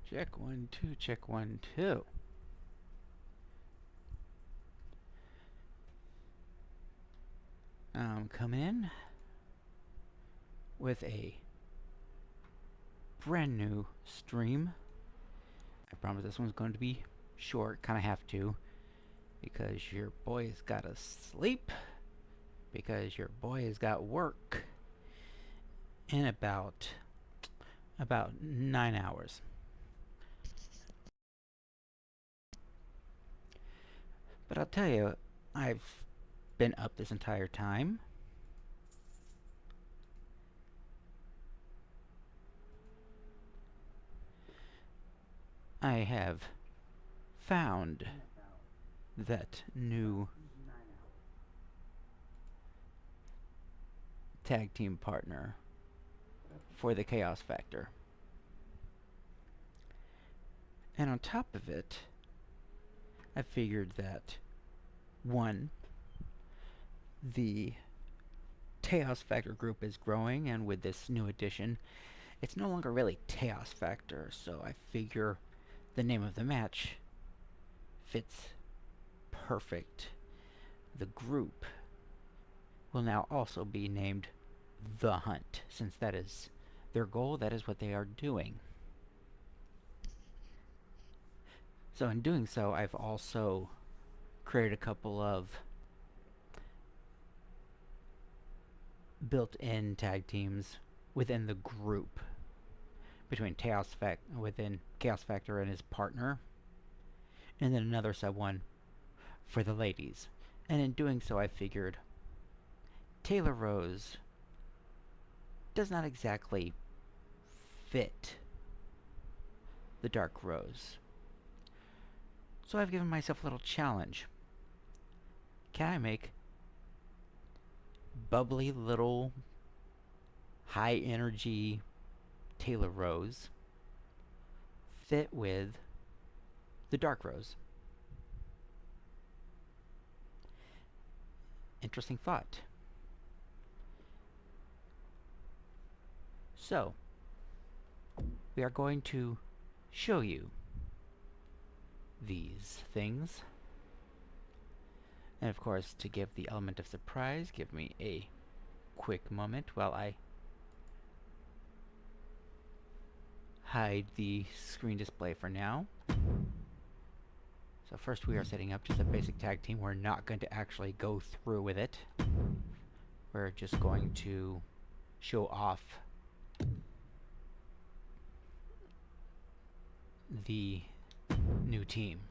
Check 1, 2, check 1, 2. Come in with a brand new stream. I promise this one's going to be short, kind of have to, because your boy's gotta sleep, because your boy has got work in about 9 hours. But I'll tell you, I've been up this entire time. I have found that new tag team partner for the Chaos Factor. And on top of it, I figured that, one, the Chaos Factor group is growing, and with this new addition, it's no longer really Chaos Factor, so I figure the name of the match fits perfect. The group will now also be named The Hunt, since that is their goal, that is what they are doing. So in doing so, I've also created a couple of built-in tag teams within the group between Chaos Factor and his partner, and then another sub one for the ladies. And in doing so, I figured Taylor Rose does not exactly fit the Dark Rose. So I've given myself a little challenge. Can I make bubbly little high energy Taylor Rose fit with the Dark Rose? Interesting thought. So, we are going to show you these things. And of course, to give the element of surprise, give me a quick moment while I hide the screen display for now. So first we are setting up just a basic tag team. We're not going to actually go through with it. We're just going to show off the new team.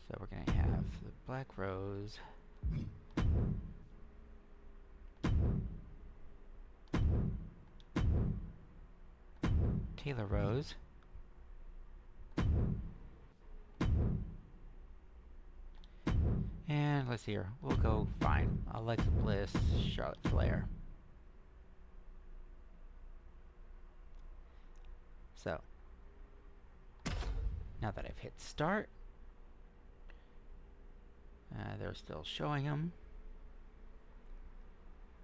So we're going to have the Black Rose, Taylor Rose, and let's see here, we'll go fine. Alexa Bliss, Charlotte Flair. So, now that I've hit start, they're still showing them.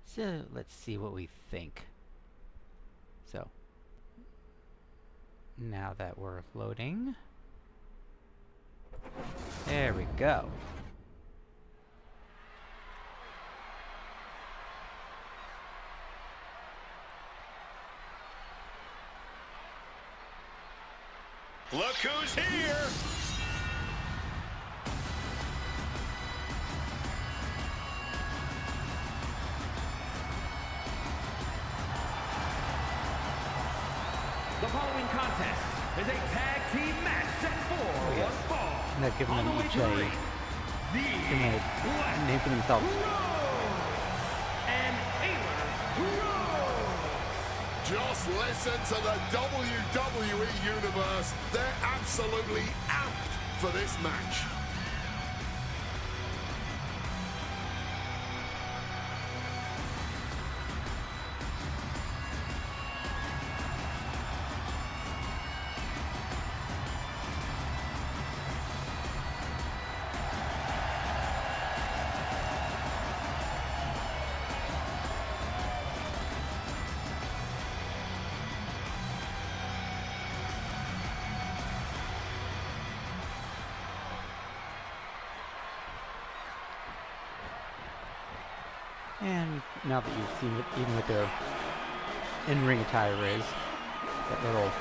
So, let's see what we think. So, now that we're loading, there we go. Look who's here! The following contest is a tag team match set for one fall. And they're giving them On the way each to the a ring, the name for themselves. Rose and Taylor Rose. Just listen to the WWE Universe. They're absolutely amped for this match. And now that you've seen it, even with their in-ring attire is, that little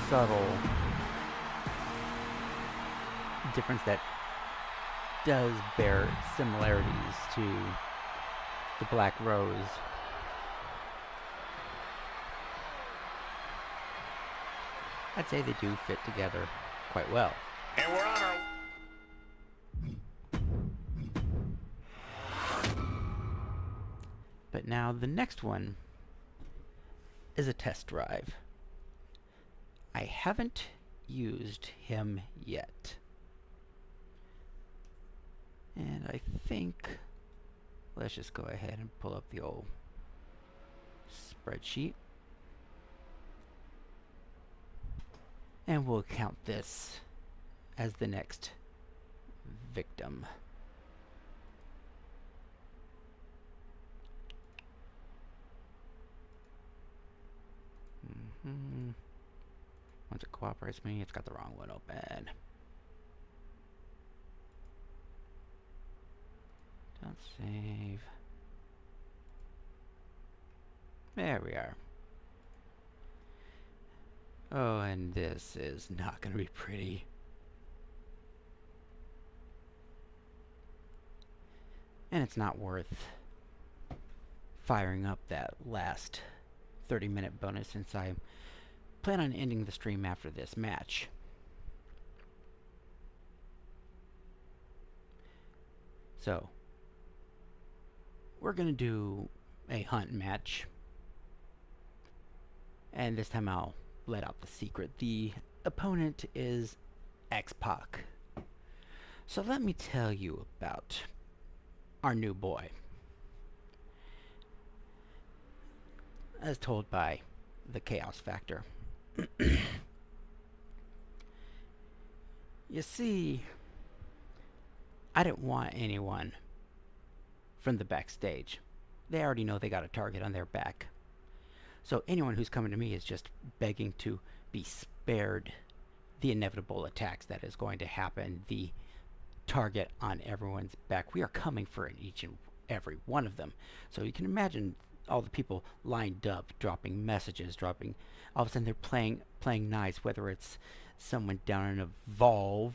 subtle difference that does bear similarities to the Black Rose. I'd say they do fit together quite well. And we're on our... But now the next one is a test drive. I haven't used him yet. And I think, let's just go ahead and pull up the old spreadsheet. And we'll count this as the next victim. Once it cooperates me, it's got the wrong one open. Don't save. There we are. Oh, and this is not going to be pretty. And it's not worth firing up that last 30-minute bonus since I plan on ending the stream after this match. So, we're going to do a hunt match. And this time I'll let out the secret. The opponent is X-Pac. So let me tell you about our new boy. As told by the Chaos Factor. You see, I didn't want anyone from the backstage. They already know they got a target on their back. So anyone who's coming to me is just begging to be spared the inevitable attacks that is going to happen, the target on everyone's back. We are coming for each and every one of them. So you can imagine all the people lined up, dropping messages, all of a sudden they're playing nice, whether it's someone down in a Volve,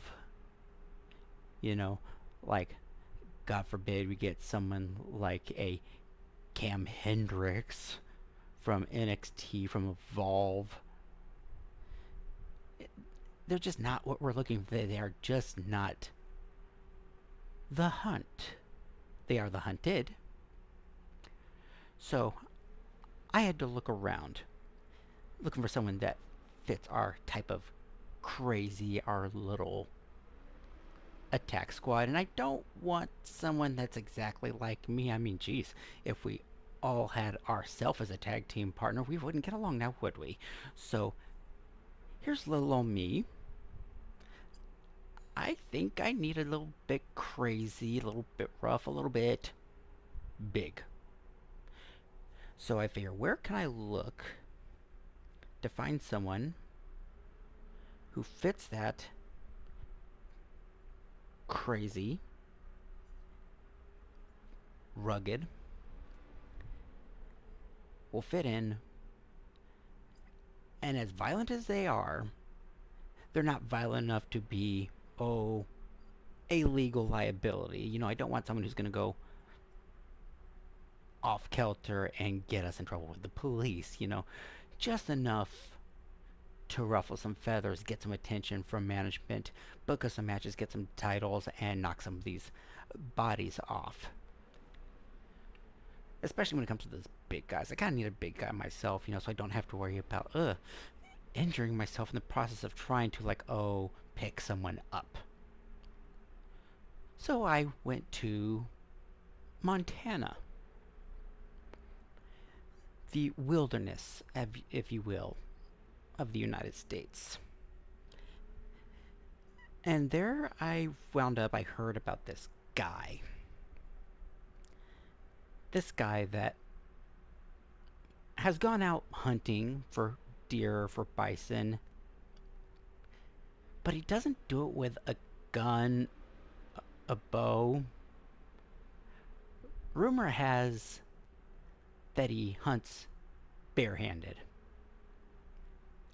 you know, like, God forbid we get someone like a Cam Hendricks from NXT, from Evolve. They're just not what we're looking for. They are just not the hunt. They are the hunted. So, I had to look around, looking for someone that fits our type of crazy, our little attack squad. And I don't want someone that's exactly like me. I mean, geez, if we all had ourselves as a tag team partner, we wouldn't get along now, would we? So, here's little old me. I think I need a little bit crazy, a little bit rough, a little bit big. So I figure, where can I look to find someone who fits that crazy, rugged, will fit in, and as violent as they are, they're not violent enough to be, oh, a legal liability. You know, I don't want someone who's going to go off kilter and get us in trouble with the police, you know, just enough to ruffle some feathers, get some attention from management, book us some matches, get some titles, and knock some of these bodies off. Especially when it comes to those big guys. I kind of need a big guy myself, you know, so I don't have to worry about injuring myself in the process of trying to, like, pick someone up. So I went to Montana. The wilderness, if you will, of the United States. And there I wound up, I heard about this guy. This guy that has gone out hunting for deer, for bison, but he doesn't do it with a gun, a bow, Rumor has that he hunts barehanded.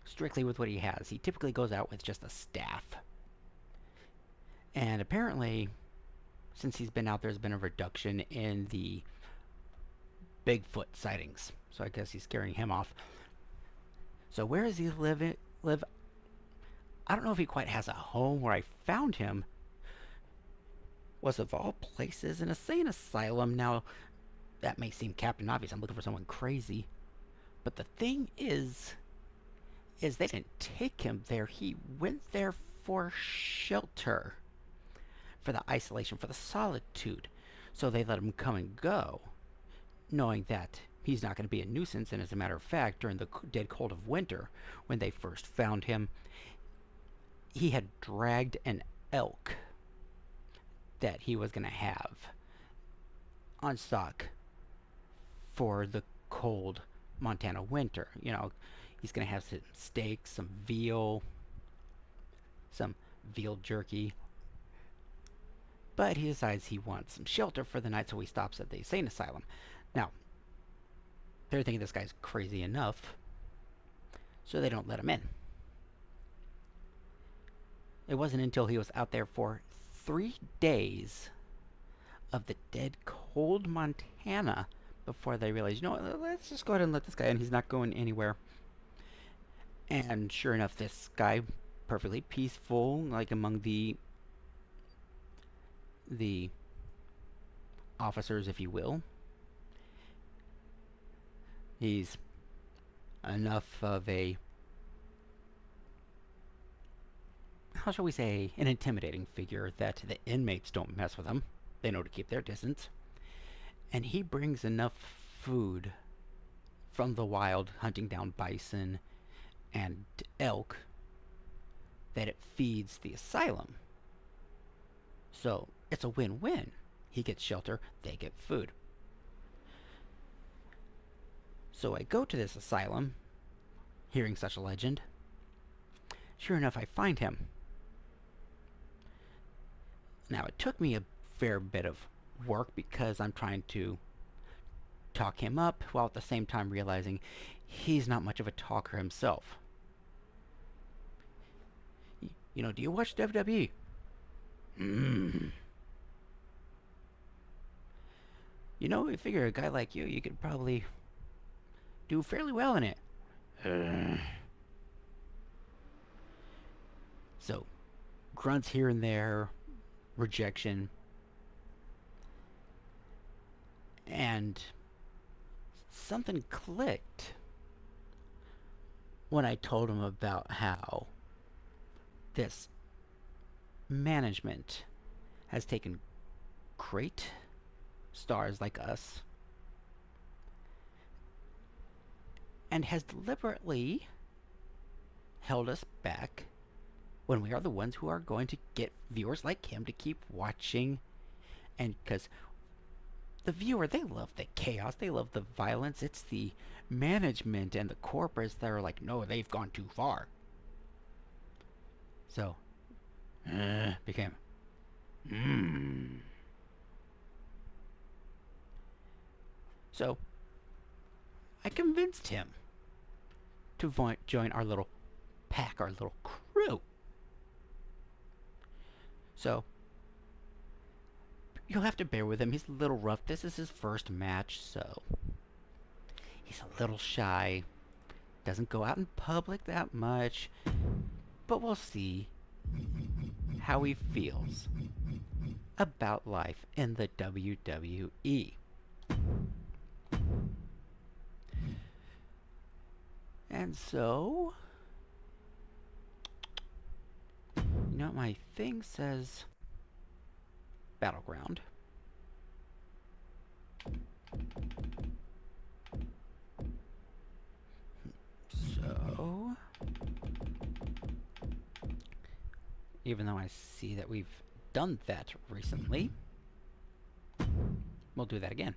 Strictly with what he has. He typically goes out with just a staff. And apparently, since he's been out, there's been a reduction in the Bigfoot sightings. So I guess he's scaring him off. So where does he live? I don't know if he quite has a home. Where I found him was, of all places, an insane asylum. Now, that may seem Captain Obvious. I'm looking for someone crazy. But the thing is they didn't take him there. He went there for shelter, for the isolation, for the solitude. So they let him come and go, knowing that he's not going to be a nuisance. And as a matter of fact, during the dead cold of winter, when they first found him, he had dragged an elk that he was going to have on stock for the cold Montana winter. You know, he's going to have some steak, some veal jerky. But he decides he wants some shelter for the night, so he stops at the insane asylum. Now, they're thinking this guy's crazy enough, so they don't let him in. It wasn't until he was out there for 3 days of the dead cold Montana before they realized, you know what, let's just go ahead and let this guy in. He's not going anywhere. And sure enough, this guy, perfectly peaceful, like among the officers, if you will. He's enough of a, how shall we say, an intimidating figure that the inmates don't mess with him. They know to keep their distance. And he brings enough food from the wild, hunting down bison and elk, that it feeds the asylum. So it's a win-win. He gets shelter, they get food. So I go to this asylum, hearing such a legend. Sure enough, I find him. Now, it took me a fair bit of work because I'm trying to talk him up while at the same time realizing he's not much of a talker himself. You know, do you watch WWE? You know, I figure a guy like you could probably do fairly well in it. So, grunts here and there, rejection, and something clicked when I told him about how this management has taken great stars like us and has deliberately held us back when we are the ones who are going to get viewers like him to keep watching. And because the viewer, they love the chaos, they love the violence. It's the management and the corporates that are like, no, they've gone too far. So became So I convinced him to join our little pack, our little crew. So you'll have to bear with him. He's a little rough. This is his first match, so he's a little shy. Doesn't go out in public that much. But we'll see how he feels about life in the WWE. And so, you know, my thing says Battleground. So, even though I see that we've done that recently, we'll do that again.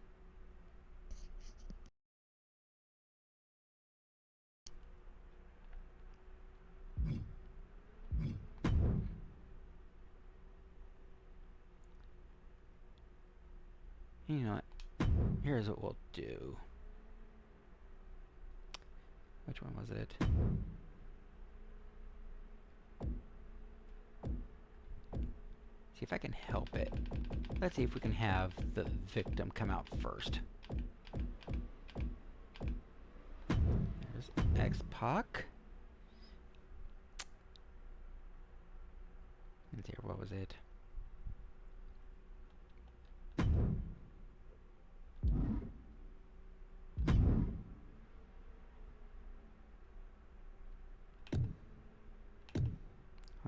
You know what? Here's what we'll do. Which one was it? See if I can help it. Let's see if we can have the victim come out first. There's X-Pac. Let's see here, what was it?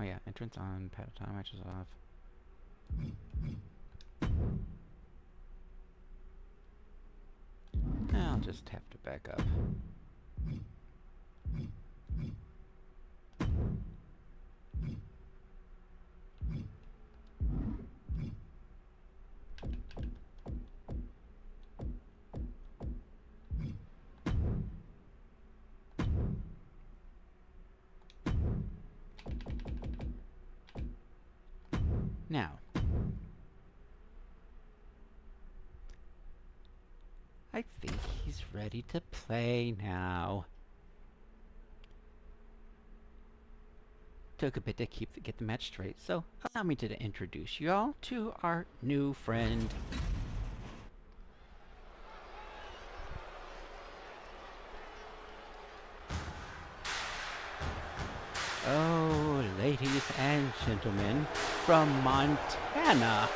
Oh yeah, entrance on, time matches off. I'll just have to back up. Now, I think he's ready to play now. Took a bit to get the match straight, so allow me to introduce you all to our new friend. Oh, ladies and gentlemen, from Montana,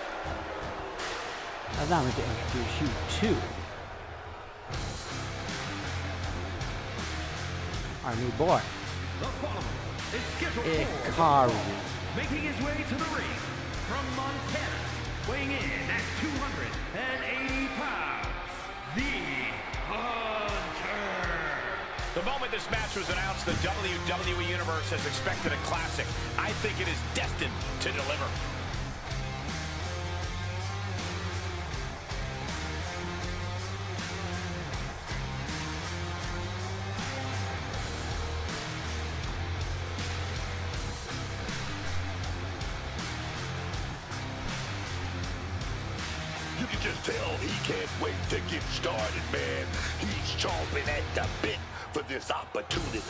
allow me to introduce you to our new boy, The following is scheduled for Ikaru. making his way to the ring from Montana, weighing in at 280 pounds, the Hunter. The moment this match was announced, the WWE Universe has expected a classic. I think it is destined to deliver. You can just tell he can't wait to get started, man. He's chomping at the bit for this opportunity.